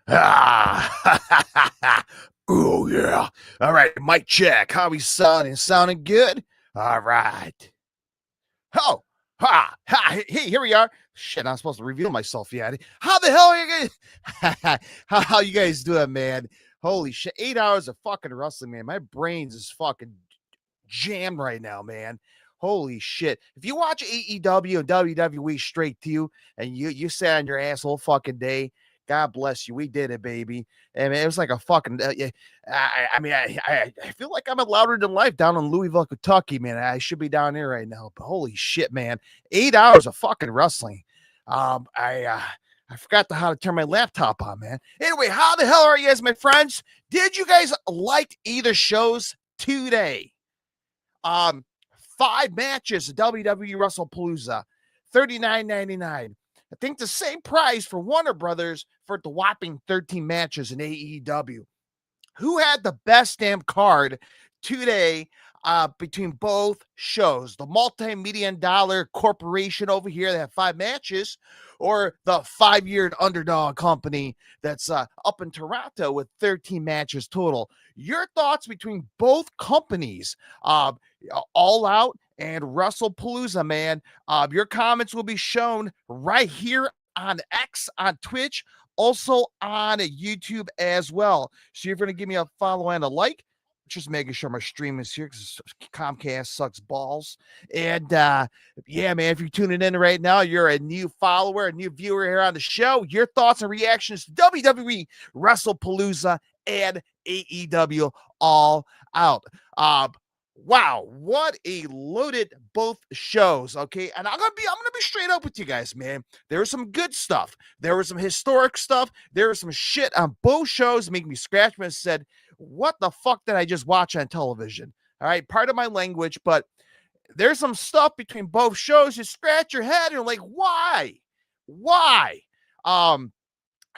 Ah, oh yeah. All right, mic check. How we sounding? Sounding good? All right. Oh, hey, here we are. Shit, I'm supposed to reveal myself yet. How the hell are you guys? how you guys doing, man? Holy shit, 8 hours of fucking wrestling, man. My brains is fucking jammed right now, man. Holy shit. If you watch AEW and WWE straight to you and you sat on your ass whole fucking day, God bless you. We did it, baby. And it was like a fucking. I feel like I'm at Louder Than Life down in Louisville, Kentucky, man. I should be down here right now. But holy shit, man. 8 hours of fucking wrestling. I forgot how to turn my laptop on, man. Anyway, how the hell are you guys, my friends? Did you guys like either shows today? Um, 5 matches of WWE WrestlePalooza, $39.99. I think the same price for Warner Brothers for the whopping 13 matches in AEW. Who had the best damn card today between both shows? The multi-million dollar corporation over here that had 5 matches, or the 5-year underdog company that's up in Toronto with 13 matches total? Your thoughts between both companies, All Out and WrestlePalooza, man. Your comments will be shown right here on X, on Twitch, also on YouTube as well. So you're going to give me a follow and a like. Just making sure my stream is here because Comcast sucks balls. And yeah, man, if you're tuning in right now, you're a new follower, a new viewer here on the show. Your thoughts and reactions to WWE, WrestlePalooza, and AEW All Out. Wow, what a loaded both shows. Okay, and I'm gonna be straight up with you guys, man. There was some good stuff. There was some historic stuff. There was some shit on both shows making me scratch my head. Said, what the fuck did I just watch on television? All right, part of my language, but there's some stuff between both shows. You scratch your head and you're like, why? Why?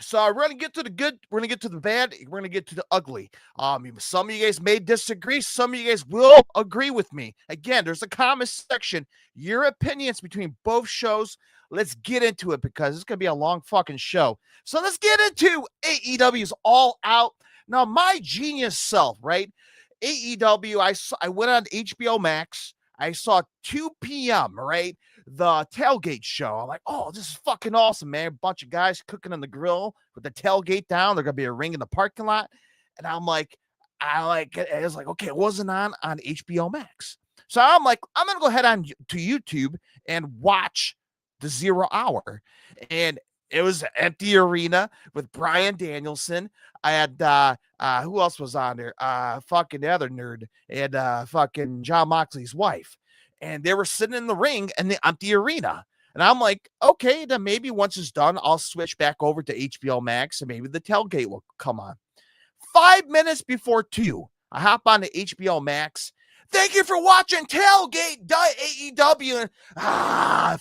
So we're gonna get to the good, we're gonna get to the bad, we're gonna get to the ugly. Some of you guys may disagree, some of you guys will agree with me. Again, there's a comment section, your opinions between both shows. Let's get into it because it's gonna be a long fucking show. So let's get into AEW's All Out. Now, my genius self, right? AEW, I went on HBO Max. I saw 2 p.m., right? The tailgate show. I'm like, oh, this is fucking awesome, man. A bunch of guys cooking on the grill with the tailgate down. There's gonna be a ring in the parking lot. And I'm like, it was like, okay, it wasn't on HBO Max. So I'm like, I'm gonna go ahead on to YouTube and watch the 0 hour. And it was an empty arena with Bryan Danielson. I had who else was on there? Fucking the other nerd and fucking John Moxley's wife. And they were sitting in the ring in the empty arena. And I'm like, okay, then maybe once it's done, I'll switch back over to HBO Max and maybe the tailgate will come on. 5 minutes before 2, I hop on to HBO Max. Thank you for watching Tailgate AEW.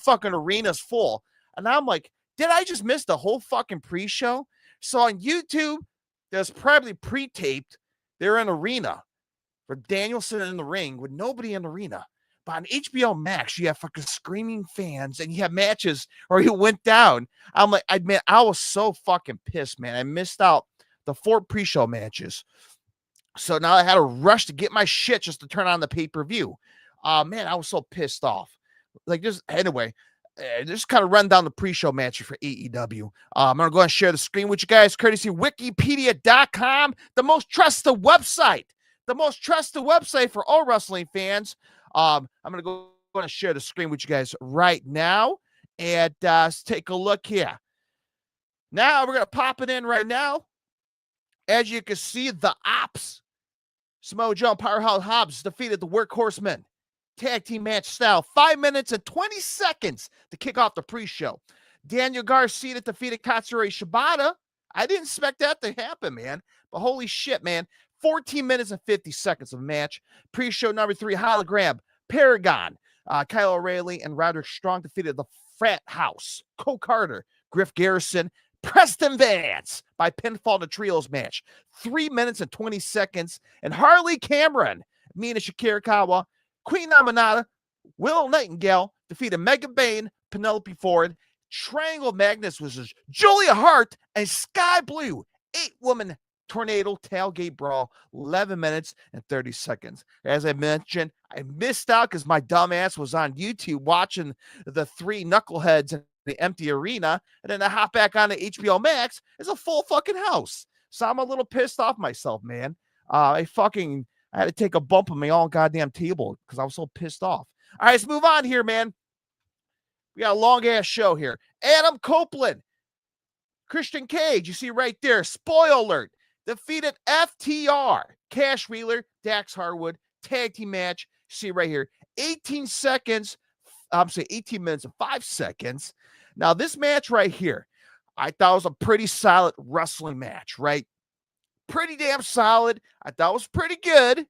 Fucking arena's full. And I'm like, did I just miss the whole fucking pre-show? So on YouTube, there's probably pre-taped. They're in arena for Danielson in the ring with nobody in the arena. But on HBO Max, you have fucking screaming fans and you have matches or you went down. I'm like, I was so fucking pissed, man. I missed out the 4 pre-show matches. So now I had to rush to get my shit just to turn on the pay-per-view. Man, I was so pissed off. Like, just anyway, just kind of run down the pre-show matches for AEW. I'm going to go and share the screen with you guys, courtesy Wikipedia.com, the most trusted website. The most trusted website for all wrestling fans. I'm going to go and share the screen with you guys right now. And let's take a look here. Now we're going to pop it in right now. As you can see, the Ops, Samoa Joe and Powerhouse Hobbs defeated the Workhorsemen. Tag team match style, 5 minutes and 20 seconds to kick off the pre-show. Daniel Garcia defeated Katsuyori Shibata. I didn't expect that to happen, man. But holy shit, man. 14 minutes and 50 seconds of match. Pre-show number 3, Hologram, Paragon, Kyle O'Reilly and Roderick Strong defeated the Frat House, Cole Carter, Griff Garrison, Preston Vance by pinfall in the trios match. 3 minutes and 20 seconds. And Harley Cameron, Mina Shikirikawa, Queen Amanada, Will Nightingale defeated Mega Bane, Penelope Ford. Triangle Magnus was Julia Hart and Sky Blue, 8-woman tornado tailgate brawl, 11 minutes and 30 seconds. As I mentioned, I missed out because my dumb ass was on YouTube watching the three knuckleheads in the empty arena, and then I hop back on to HBO Max. It's a full fucking house. So I'm a little pissed off myself, man. I had to take a bump on my own goddamn table because I was so pissed off. All right, let's move on here, man. We got a long ass show here. Adam Copeland, Christian Cage, you see right there. Spoiler alert. Defeated FTR, Cash Wheeler, Dax Harwood, tag team match. See right here. 18 seconds. I'm saying 18 minutes and 5 seconds. Now, this match right here, I thought was a pretty solid wrestling match, right? Pretty damn solid. I thought it was pretty good.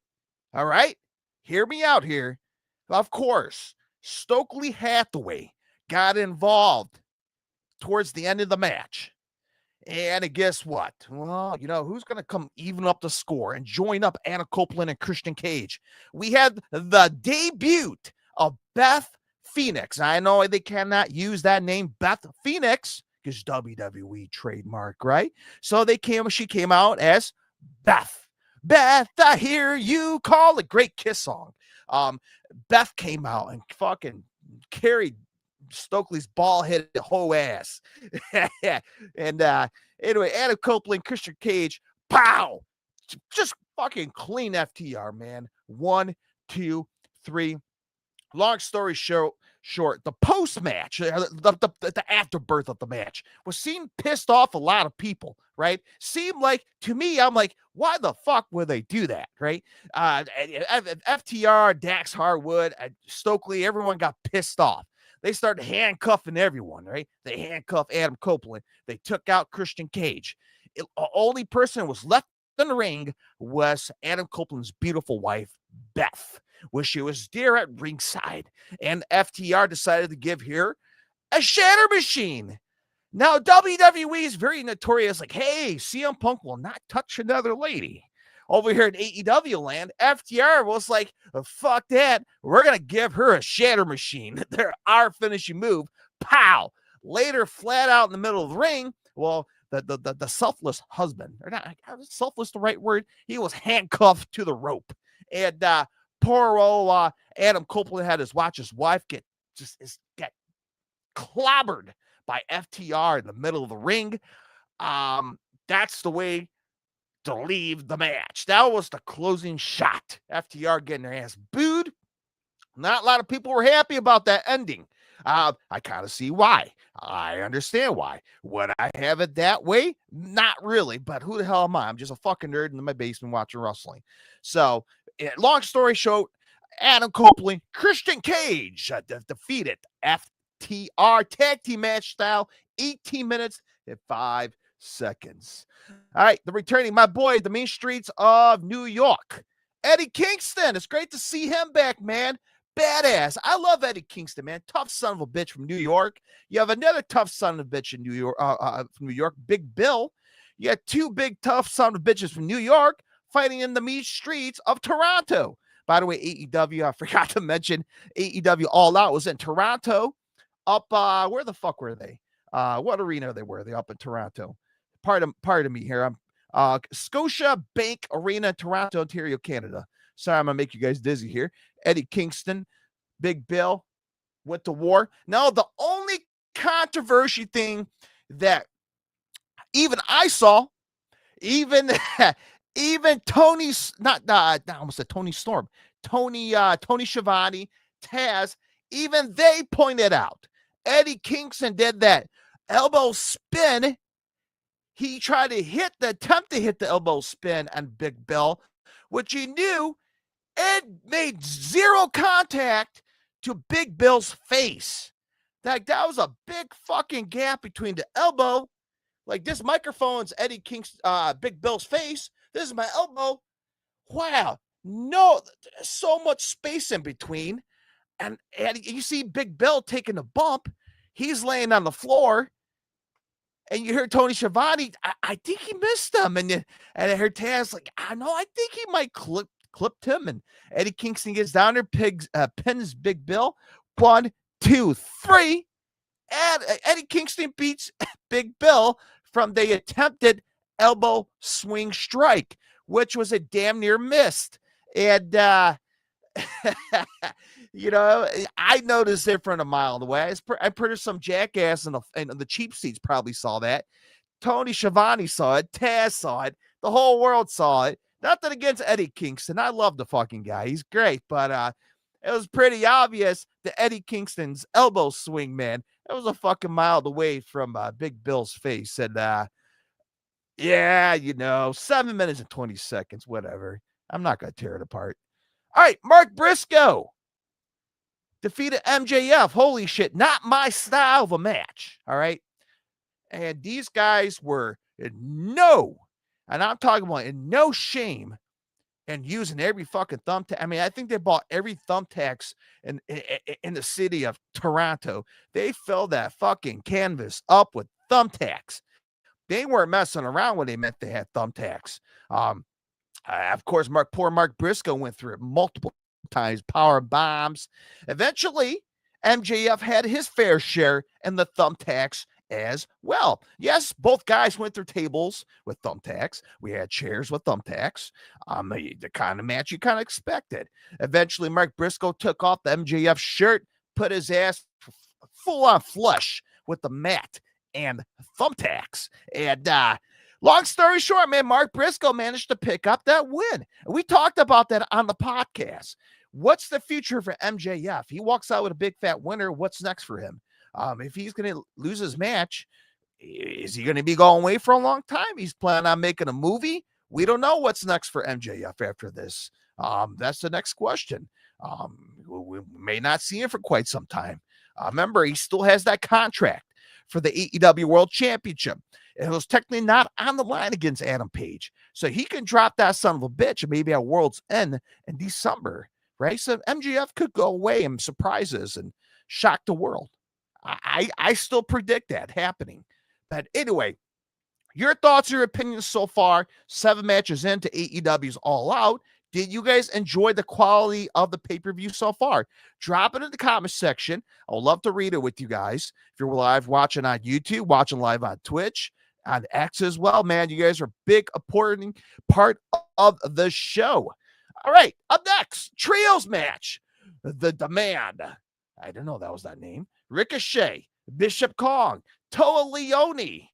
All right. Hear me out here. Of course, Stokely Hathaway got involved towards the end of the match. And guess what? Well, who's going to come even up the score and join up Anna Copeland and Christian Cage? We had the debut of Beth Phoenix. I know they cannot use that name, Beth Phoenix, because WWE trademark, right? So she came out as Beth. Beth, I hear you call it. Great Kiss song. Beth came out and fucking carried Stokely's ball-headed hoe ass. And anyway, Adam Copeland, Christian Cage, pow! Just fucking clean FTR, man. 1, 2, 3. Long story short, the post-match, the afterbirth of the match was seen pissed off a lot of people, right? Seemed like, to me, I'm like, why the fuck would they do that, right? FTR, Dax Harwood, Stokely, everyone got pissed off. They started handcuffing everyone, right? They handcuffed Adam Copeland. They took out Christian Cage. The only person who was left in the ring was Adam Copeland's beautiful wife, Beth, where she was there at ringside. And FTR decided to give her a shatter machine. Now, WWE is very notorious, like, hey, CM Punk will not touch another lady. Over here in AEW land, FTR was like, fuck that. We're going to give her a shatter machine. They're our finishing move. Pow. Later, flat out in the middle of the ring, well, the selfless husband, or not, is selfless the right word? He was handcuffed to the rope. And poor old Adam Copeland had his wife get clobbered by FTR in the middle of the ring. That's the way to leave the match. That was the closing shot. FTR getting their ass booed. Not a lot of people were happy about that ending. I kind of see why. I understand why. Would I have it that way? Not really, but who the hell am I? I'm just a fucking nerd in my basement watching wrestling. So, long story short, Adam Copeland, Christian Cage defeated FTR tag team match style, 18 minutes and 5 seconds. All right, the returning, my boy, the main streets of New York, Eddie Kingston. It's great to see him back, man. Badass. I love Eddie Kingston, man. Tough son of a bitch from New York. You have another tough son of a bitch in New York, from New York, Big Bill. You got two big tough son of bitches from New York fighting in the mean streets of Toronto. By the way, AEW, I forgot to mention, AEW All Out was in Toronto. Up, where the fuck were they? What arena were they up in Toronto? Pardon me here. I'm Scotia Bank Arena, Toronto, Ontario, Canada. Sorry, I'm gonna make you guys dizzy here. Eddie Kingston, Big Bill went to war. Now, the only controversy thing that even I saw, even Tony's I almost said Tony Storm, Tony Schiavone, Taz, even they pointed out Eddie Kingston did that elbow spin. He tried to attempt to hit the elbow spin on Big Bill, which he knew it made zero contact to Big Bill's face. That was a big fucking gap between the elbow. Like, this microphone's Eddie King's Big Bill's face. This is my elbow. Wow. No, so much space in between. And you see Big Bill taking a bump. He's laying on the floor. And you hear Tony Schiavone, I think he missed him. And I heard Taz like, I know, I think he might clipped him. And Eddie Kingston gets down there, pins Big Bill. 1, 2, 3. And Eddie Kingston beats Big Bill from the attempted elbow swing strike, which was a damn near missed. And, you know, I noticed it from a mile away. I'm pretty some jackass in the cheap seats probably saw that. Tony Schiavone saw it. Taz saw it. The whole world saw it. Nothing against Eddie Kingston. I love the fucking guy. He's great. But it was pretty obvious that Eddie Kingston's elbow swing, man, it was a fucking mile away from Big Bill's face. And yeah, 7 minutes and 20 seconds, whatever. I'm not going to tear it apart. All right, Mark Briscoe defeated MJF. Holy shit, not my style of a match. All right. And these guys were and I'm talking about in no shame and using every fucking thumbtack. I mean, I think they bought every thumbtacks in the city of Toronto. They filled that fucking canvas up with thumbtacks. They weren't messing around when they meant they had thumbtacks. Of course, poor Mark Briscoe went through it multiple times, power bombs. Eventually, MJF had his fair share in the thumbtacks as well. Yes, both guys went through tables with thumbtacks. We had chairs with thumbtacks. The kind of match you kind of expected. Eventually, Mark Briscoe took off the MJF shirt, put his ass full on flush with the mat and thumbtacks. And long story short, man, Mark Briscoe managed to pick up that win. And we talked about that on the podcast. What's the future for MJF? He walks out with a big fat winner. What's next for him? If he's going to lose his match, is he going to be going away for a long time? He's planning on making a movie. We don't know what's next for MJF after this. That's the next question. We may not see him for quite some time. Remember, he still has that contract for the AEW World Championship. It was technically not on the line against Adam Page. So he can drop that son of a bitch maybe at World's End in December, right? So MJF could go away and surprise us and shock the world. I still predict that happening. But anyway, your thoughts, your opinions so far, 7 matches into AEW's All Out. Did you guys enjoy the quality of the pay-per-view so far? Drop it in the comment section. I would love to read it with you guys. If you're live watching on YouTube, watching live on Twitch, on X as well, man, you guys are a big, important part of the show. All right, up next, trios match. The Demand. I didn't know that was that name. Ricochet, Bishop Kong, Toa Leone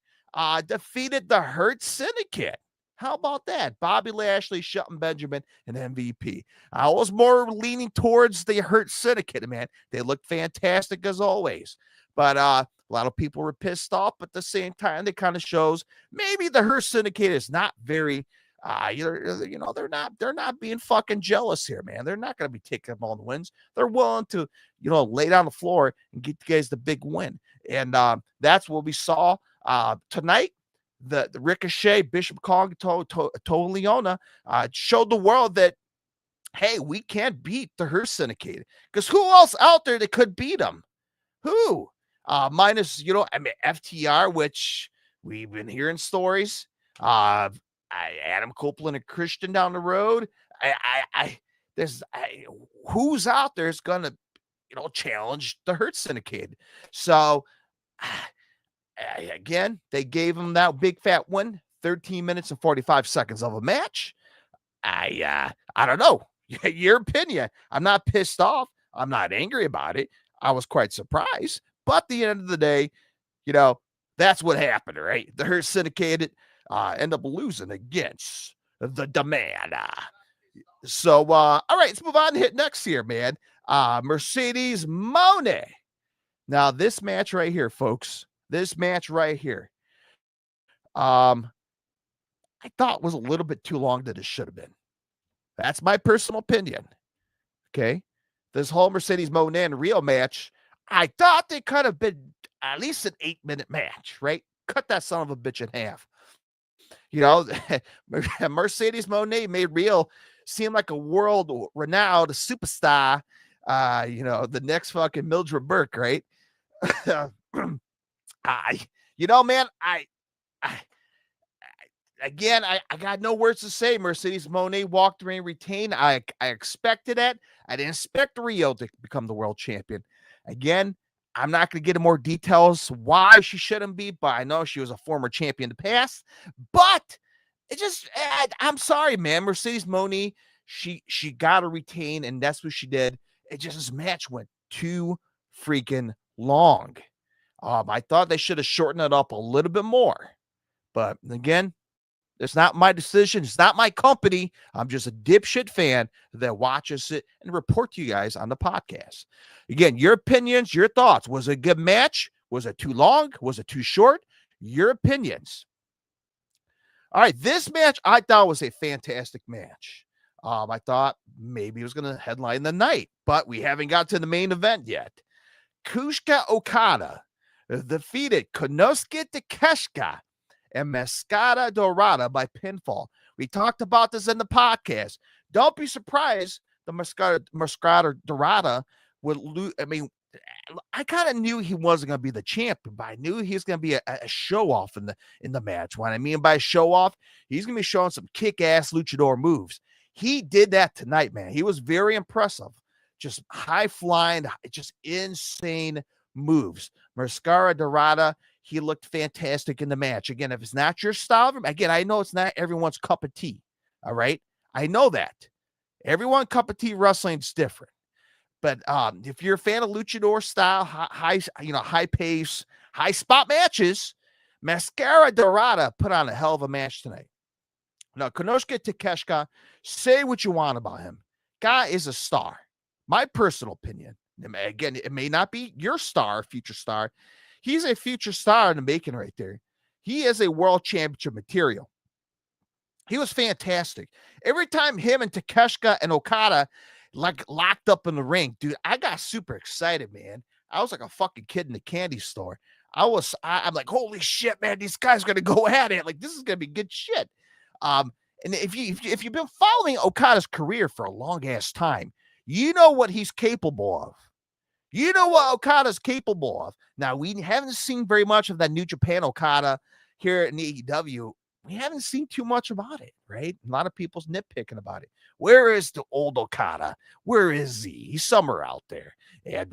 defeated the Hurt Syndicate. How about that? Bobby Lashley, Shelton Benjamin, and MVP. I was more leaning towards the Hurt Syndicate, man. They looked fantastic as always. But a lot of people were pissed off, but at the same time, it kind of shows maybe the Hurt Syndicate is not very they're not being fucking jealous here, man. They're not going to be taking all the wins. They're willing to, lay down the floor and get you guys the big win. And that's what we saw tonight. The Ricochet, Bishop Kong, Toa Leona showed the world that, hey, we can't beat the Hurt Syndicate. Because who else out there that could beat them? Who? Minus, FTR, which we've been hearing stories. Adam Copeland and Christian down the road. Who's out there is going to, challenge the Hurt Syndicate. So, again, they gave him that big fat win, 13 minutes and 45 seconds of a match. I don't know. Your opinion. I'm not pissed off. I'm not angry about it. I was quite surprised. But at the end of the day, that's what happened, right? The Hurt Syndicate end up losing against the Demand. So, all right, let's move on and hit next here, man. Mercedes Moné. Now, this match right here, folks, I thought was a little bit too long than it should have been. That's my personal opinion. Okay. This whole Mercedes Moné and Rio match, I thought they could have been at least an 8-minute match, right? Cut that son of a bitch in half. Mercedes Moné made Rio seem like a world-renowned superstar. The next fucking Mildred Burke, right? Man, I got no words to say. Mercedes Moné walked away and retained. I expected that. I didn't expect Rio to become the world champion. Again, I'm not going to get into more details why she shouldn't be, but I know she was a former champion in the past. But it just, I'm sorry, man. Mercedes Moné, she got to retain, and that's what she did. It just, this match went too freaking long. I thought they should have shortened it up a little bit more. But again, it's not my decision. It's not my company. I'm just a dipshit fan that watches it and report to you guys on the podcast. Again, your opinions, your thoughts. Was it a good match? Was it too long? Was it too short? Your opinions. All right, this match I thought was a fantastic match. I thought maybe it was going to headline the night, but we haven't got to the main event yet. Kushka Okada defeated Konosuke Takeshita and Mascara Dorada by pinfall. We talked about this in the podcast. Don't be surprised the Mascara Dorada would lose. I mean, I kind of knew he wasn't going to be the champion, but I knew he was going to be a show off in the match. What I mean by show off, he's going to be showing some kick-ass luchador moves. He did that tonight, man. He was very impressive. Just high flying, just insane moves. Mascara Dorada, he looked fantastic in the match. Again, if it's not your style, again, I know it's not everyone's cup of tea. All right. I know that. Everyone's cup of tea wrestling is different. But if you're a fan of luchador style, high pace, high spot matches, Mascara Dorada put on a hell of a match tonight. Now, Konosuke Takeshita, say what you want about him. Guy is a star. My personal opinion. Again, it may not be your star, future star. He's a future star in the making right there. He is a world championship material. He was fantastic. Every time him and Takeshita and Okada like locked up in the ring, dude, I got super excited, man. I was like a fucking kid in the candy store. I'm like, holy shit, man, these guys are gonna go at it. Like, this is gonna be good shit. And if you've been following Okada's career for a long ass time, you know what he's capable of. You know what Okada's capable of. Now, we haven't seen very much of that New Japan Okada here in AEW. We haven't seen too much about it, right? A lot of people's nitpicking about it. Where is the old Okada? Where is he? He's somewhere out there. And,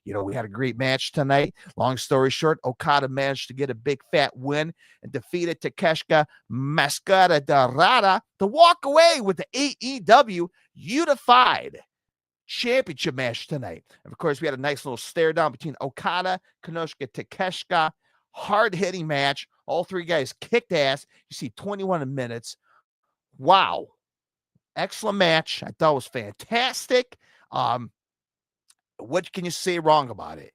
we had a great match tonight. Long story short, Okada managed to get a big fat win and defeated Takeshita Mascara Dorada to walk away with the AEW Unified Championship match tonight. And of course, we had a nice little stare down between Okada, Konosuke Takeshita. Hard-hitting match. All three guys kicked ass. You see 21 minutes. Wow. Excellent match. I thought it was fantastic. What can you say wrong about it?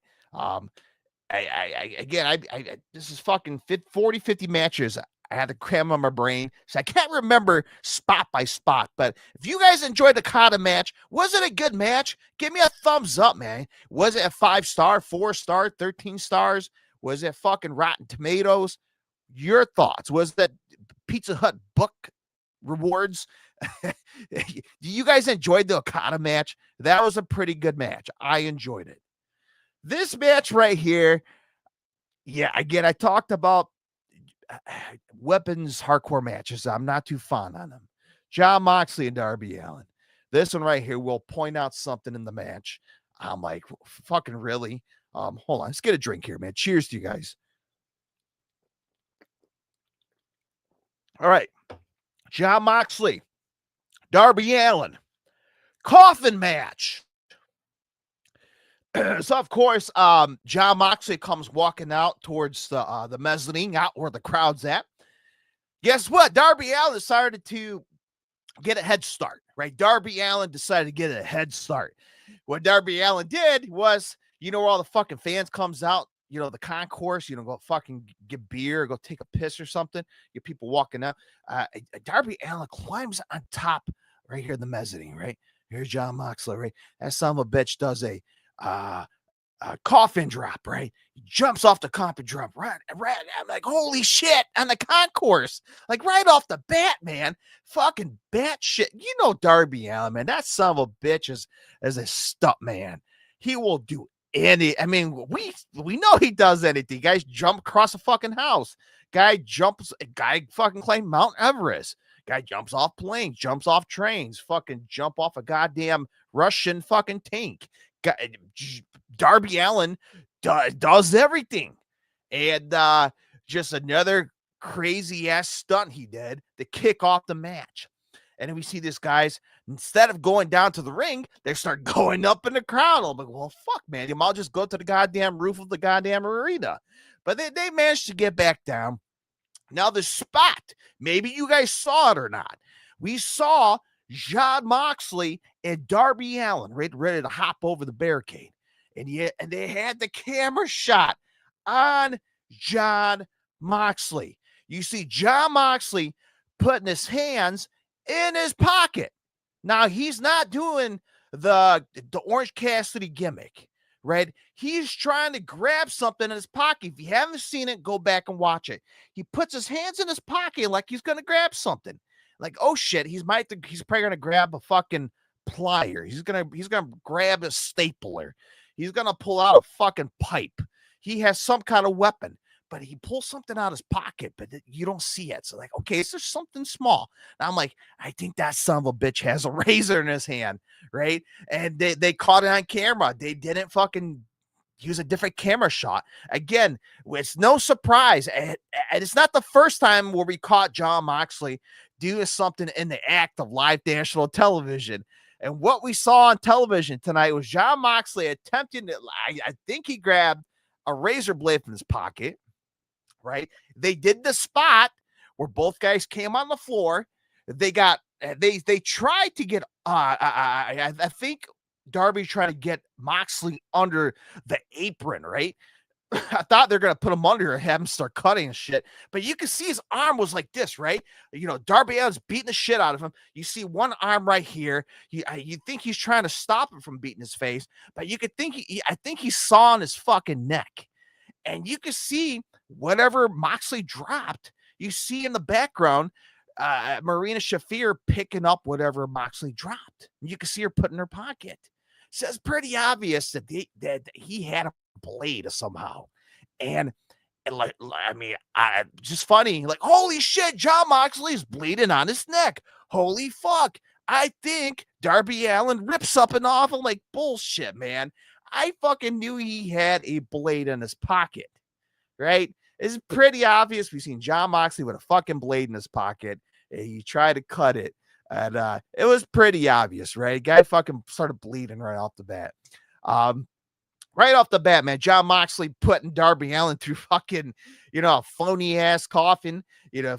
This is fucking 40, 50 matches. I had to cram on my brain, so I can't remember spot by spot. But if you guys enjoyed the Okada match, was it a good match? Give me a thumbs up, man. Was it a 5-star, 4-star, 13 stars? Was it fucking Rotten Tomatoes? Your thoughts. Was that Pizza Hut book rewards? Do you guys enjoyed the Okada match? That was a pretty good match. I enjoyed it. This match right here, yeah, again, I talked about weapons hardcore matches. I'm not too fond on them. Jon Moxley and Darby Allin. This one right here will point out something in the match. I'm like, fucking really? Hold on. Let's get a drink here, man. Cheers to you guys. All right. Jon Moxley, Darby Allin, coffin match. So, of course, Jon Moxley comes walking out towards the mezzanine, out where the crowd's at. Guess what? Darby Allin decided to get a head start, right? Darby Allin decided to get a head start. What Darby Allin did was, where all the fucking fans comes out, the concourse, go fucking get beer, or go take a piss or something, get people walking out. Darby Allin climbs on top right here in the mezzanine, right? Here's Jon Moxley, right? That son of a bitch does a coffin drop, right? He jumps off the coffin drop, right. I'm like, holy shit, on the concourse, like right off the bat, man. Fucking bat shit. Darby Allin, man, that son of a bitch is a stunt man. He will do we know he does anything. Guys jump across a fucking house. Guy fucking climb Mount Everest. Guy jumps off planes, jumps off trains, fucking jump off a goddamn Russian fucking tank. Darby Allin does everything. And just another crazy ass stunt he did to kick off the match. And then we see these guys, instead of going down to the ring, they start going up in the crowd. I'm like, well, fuck, man. You might just go to the goddamn roof of the goddamn arena. But they managed to get back down. Now, the spot, maybe you guys saw it or not. We saw Jon Moxley and Darby Allin ready to hop over the barricade. And they had the camera shot on Jon Moxley. You see Jon Moxley putting his hands in his pocket. Now, he's not doing the Orange Cassidy gimmick, right? He's trying to grab something in his pocket. If you haven't seen it, go back and watch it. He puts his hands in his pocket like he's going to grab something. Like, oh shit, he's probably going to grab a fucking plier. He's going to grab a stapler. He's going to pull out a fucking pipe. He has some kind of weapon, but he pulls something out of his pocket, but you don't see it. So like, okay, it's just something small. And I'm like, I think that son of a bitch has a razor in his hand, right? And they caught it on camera. They didn't fucking use a different camera shot. Again, it's no surprise. And it's not the first time where we caught Jon Moxley doing something in the act of live national television. And what we saw on television tonight was Jon Moxley attempting to, I think he grabbed a razor blade from his pocket, right? They did the spot where both guys came on the floor. They tried to get, I think Darby tried to get Moxley under the apron, right? I thought they're going to put him under and have him start cutting and shit. But you can see his arm was like this, right? You know, Darby Allin's beating the shit out of him. You see one arm right here. You think he's trying to stop him from beating his face, but you could think I think he's sawing his fucking neck. And you can see whatever Moxley dropped, you see in the background, Marina Shafir picking up whatever Moxley dropped. You can see her put in her pocket. So it's pretty obvious that he had a blade somehow. And like, I mean, just funny, like, holy shit, Jon Moxley's bleeding on his neck. Holy fuck. I think Darby Allin rips something off. I'm like, bullshit, man. I fucking knew he had a blade in his pocket, right? It's pretty obvious. We've seen Jon Moxley with a fucking blade in his pocket. And he tried to cut it. And it was pretty obvious, right? Guy fucking started bleeding right off the bat. Right off the bat, man, Jon Moxley putting Darby Allin through fucking, a phony ass coffin,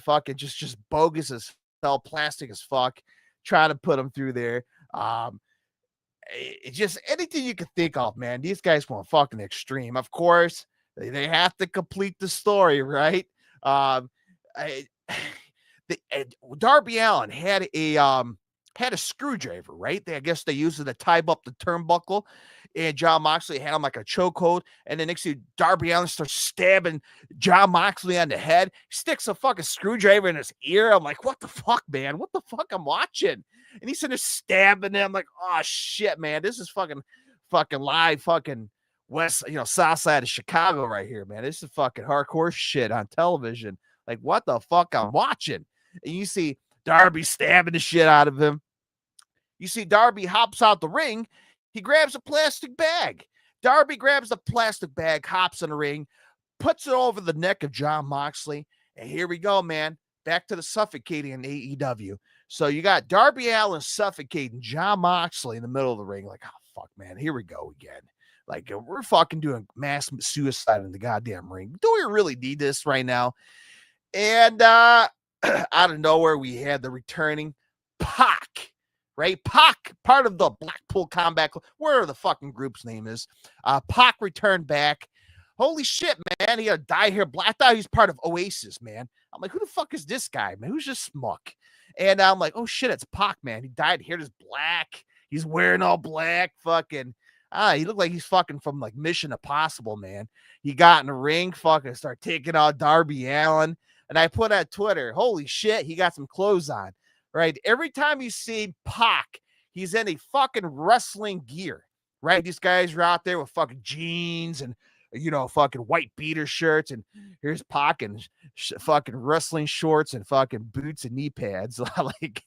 fucking just bogus as hell, plastic as fuck, trying to put him through there. It's just anything you could think of, man. These guys went fucking extreme. Of course, they have to complete the story, right? Darby Allin had a screwdriver, right? I guess they used it to tie up the turnbuckle, and Jon Moxley had him like a chokehold. And then next to Darby Allin starts stabbing Jon Moxley on the head, sticks a fucking screwdriver in his ear. I'm like, what the fuck, man? What the fuck I'm watching? And he's in there stabbing him. I'm like, oh shit, man, this is fucking live, fucking west, south side of Chicago right here, man. This is fucking hardcore shit on television. Like, what the fuck I'm watching? And you see Darby stabbing the shit out of him. You see Darby hops out the ring. He grabs a plastic bag. Darby grabs the plastic bag, hops in the ring, puts it over the neck of Jon Moxley. And here we go, man. Back to the suffocating in AEW. So you got Darby Allin suffocating Jon Moxley in the middle of the ring. Like, oh, fuck, man. Here we go again. Like, we're fucking doing mass suicide in the goddamn ring. Do we really need this right now? And out of nowhere, we had the returning Pac, right? Pac, part of the Blackpool Combat Club, whatever the fucking group's name is. Pac returned back. Holy shit, man. He had a dye hair black. I thought he was part of Oasis, man. I'm like, who the fuck is this guy, man? Who's just Smuck? And I'm like, oh shit, it's Pac, man. He dyed hair is black. He's wearing all black. Fucking, he looked like he's fucking from like Mission Impossible, man. He got in the ring, fucking started taking out Darby Allin. And I put on Twitter, holy shit, he got some clothes on, right? Every time you see Pac, he's in a fucking wrestling gear, right? These guys are out there with fucking jeans and, fucking white beater shirts. And here's Pac and fucking wrestling shorts and fucking boots and knee pads. Like,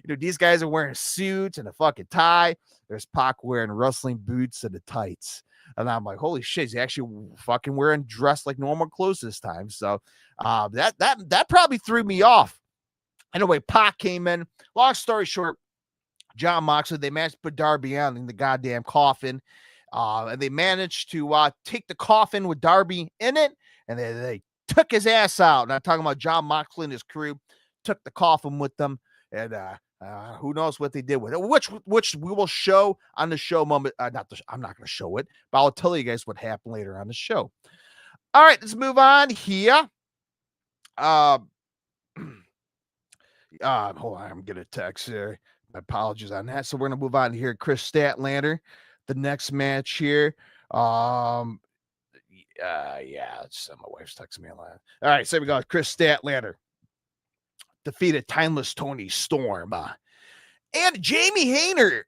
these guys are wearing suits and a fucking tie. There's Pac wearing wrestling boots and the tights. And I'm like, holy shit, he's actually fucking wearing dressed like normal clothes this time. So that probably threw me off. Anyway, Pac came in. Long story short, John Moxley, they managed to put Darby on in the goddamn coffin. And they managed to take the coffin with Darby in it, and they took his ass out. And I'm talking about John Moxley and his crew took the coffin with them, and who knows what they did with it, which we will show on the show moment. I'm not going to show it, but I'll tell you guys what happened later on the show. All right, let's move on here. Hold on, I'm getting a text here. My apologies on that. So we're gonna move on here. Chris Statlander, the next match here. Yeah, my wife's texting me a lot. All right, so we got Chris Statlander defeated Timeless Tony Storm and Jamie Hayter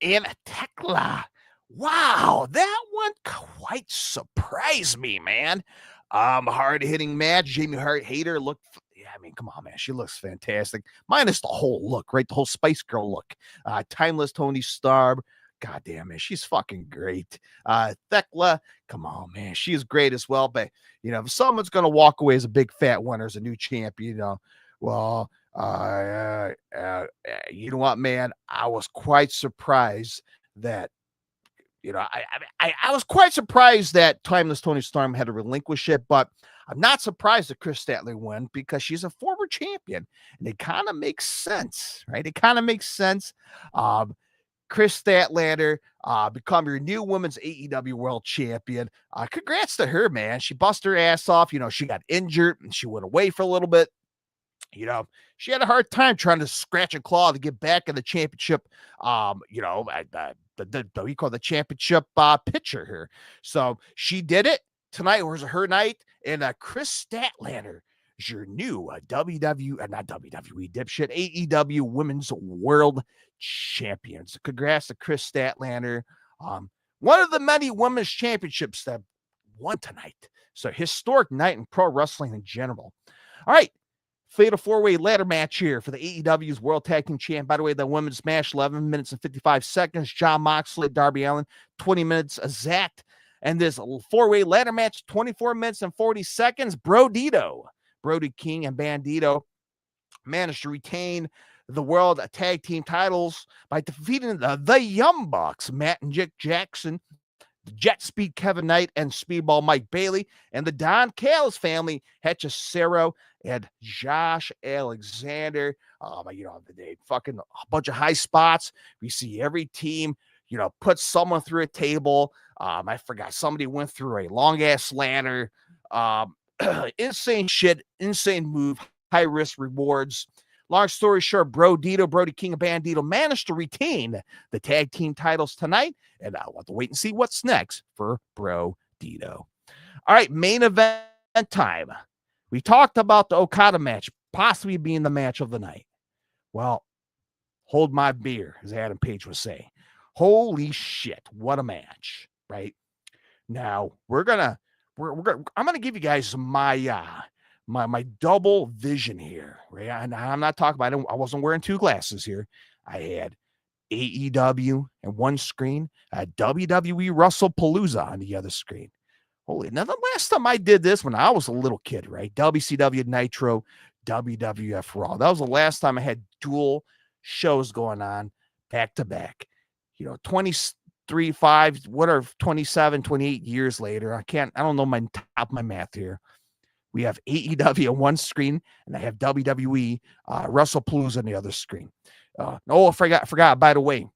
and Tekla. Wow, that one quite surprised me, man. Hard-hitting match. Jamie Hayter looked. I mean, come on, man. She looks fantastic. Minus the whole look, right? The whole Spice Girl look. Timeless Tony Starr. God damn, man. She's fucking great. Thekla, come on, man. She is great as well. But, if someone's going to walk away as a big fat winner, as a new champion, well, you know what, man? I was quite surprised that, I was quite surprised that Timeless Tony Storm had to relinquish it, but I'm not surprised that Chris Statler won because she's a former champion, and it kind of makes sense, right? It kind of makes sense. Chris Statlander become your new women's AEW World Champion. Congrats to her, man. She busted her ass off. She got injured and she went away for a little bit. She had a hard time trying to scratch and claw to get back in the championship. We call the championship picture here. So she did it. Tonight was her night, and Chris Statlander is your new not WWE dipshit, AEW Women's World Champions. Congrats to Chris Statlander. One of the many women's championships that won tonight. So historic night in pro wrestling in general. All right. Fatal four-way ladder match here for the AEW's World Tag Team Champ. By the way, the women's match, 11 minutes and 55 seconds. John Moxley, Darby Allin, 20 minutes exact. And this four-way ladder match, 24 minutes and 40 seconds. Brody King and Bandito managed to retain the World Tag Team titles by defeating the Young Bucks, Matt and Jake Jackson, the Jet Speed Kevin Knight and Speedball Mike Bailey, and the Don Callis family, Hechicero and Josh Alexander. They fucking a bunch of high spots. We see every team, put someone through a table. I forgot somebody went through a long ass ladder. Insane shit, insane move, high risk rewards. Long story short, Brody King and Bandito managed to retain the tag team titles tonight, and I'll have to wait and see what's next for Brody. All right, main event time. We talked about the Okada match possibly being the match of the night. Well, hold my beer, as Adam Page was saying. Holy shit, what a match, right? Now, I'm gonna give you guys my double vision here, right? And I'm not talking about I wasn't wearing two glasses here. I had AEW on one screen, WWE WrestlePalooza on the other screen. Now the last time I did this when I was a little kid, right? WCW Nitro, WWF Raw. That was the last time I had dual shows going on back to back. 23, 5, whatever, 27, 28 years later. I don't know my top of my math here. We have AEW on one screen, and I have WWE WrestlePalooza on the other screen. I forgot. By the way,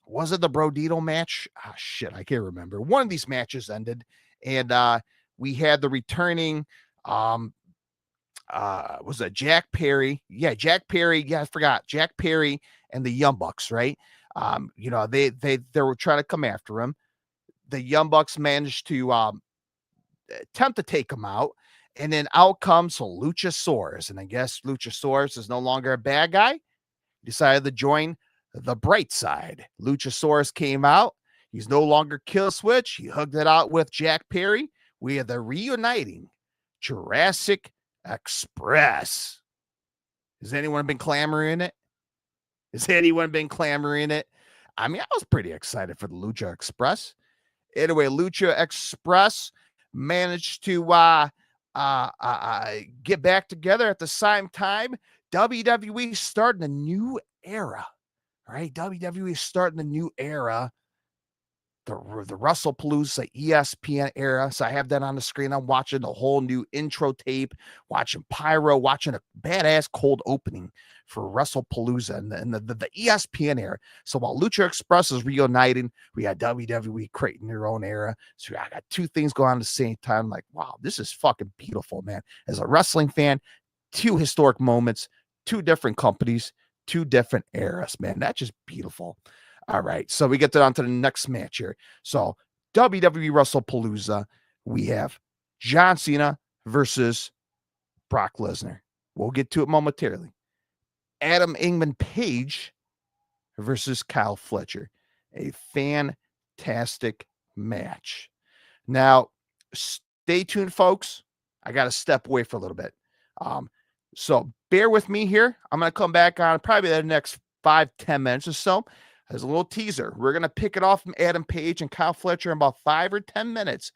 was it the Brodito match? Shit, I can't remember. One of these matches ended, and we had the returning. Was it Jack Perry? Yeah, Jack Perry. Yeah, I forgot Jack Perry and the Young Bucks. Right? They were trying to come after him. The Young Bucks managed to attempt to take him out. And then out comes Luchasaurus. And I guess Luchasaurus is no longer a bad guy. He decided to join the bright side. Luchasaurus came out. He's no longer Kill Switch. He hugged it out with Jack Perry. We are the reuniting Jurassic Express. Has anyone been clamoring it? I mean, I was pretty excited for the Lucha Express. Anyway, Lucha Express managed to get back together at the same time. WWE starting a new era, right? WWE starting a new era, the WrestlePalooza ESPN era. So I have that on the screen. I'm watching the whole new intro tape, watching Pyro, watching a badass cold opening for WrestlePalooza and the ESPN era. So while Lucha Express is reuniting, we got WWE creating their own era. So I got two things going on at the same time. Like, wow, this is fucking beautiful, man. As a wrestling fan, two historic moments, two different companies, two different eras, man. That's just beautiful. All right, so we get on to the next match here. So WWE WrestlePalooza, we have John Cena versus Brock Lesnar. We'll get to it momentarily. Adam Engman Page versus Kyle Fletcher. A fantastic match. Now, stay tuned, folks. I got to step away for a little bit. So bear with me here. I'm going to come back on probably the next 5-10 minutes or so. As a little teaser, we're going to pick it off from Adam Page and Kyle Fletcher in about 5 or 10 minutes.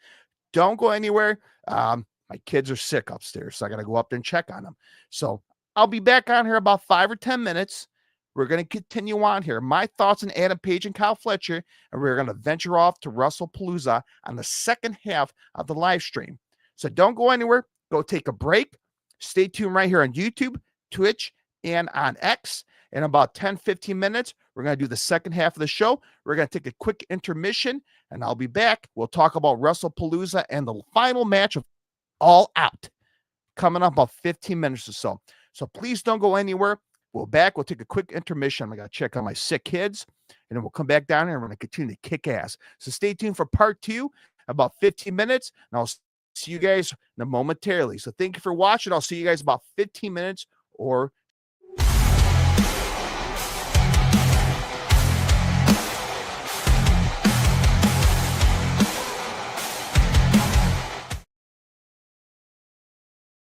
Don't go anywhere. My kids are sick upstairs, so I got to go up there and check on them. So I'll be back on here about 5 or 10 minutes. We're going to continue on here. My thoughts on Adam Page and Kyle Fletcher, and we're going to venture off to WrestlePalooza on the second half of the live stream. So don't go anywhere. Go take a break. Stay tuned right here on YouTube, Twitch, and on X. In about 10-15 minutes, we're going to do the second half of the show. We're going to take a quick intermission, and I'll be back. We'll talk about WrestlePalooza and the final match of All Out coming up about 15 minutes or so. So please don't go anywhere. We'll back. We'll take a quick intermission. I got to check on my sick kids, and then we'll come back down here and we're going to continue to kick ass. So stay tuned for part 2, about 15 minutes, and I'll see you guys momentarily. So thank you for watching. I'll see you guys about 15 minutes or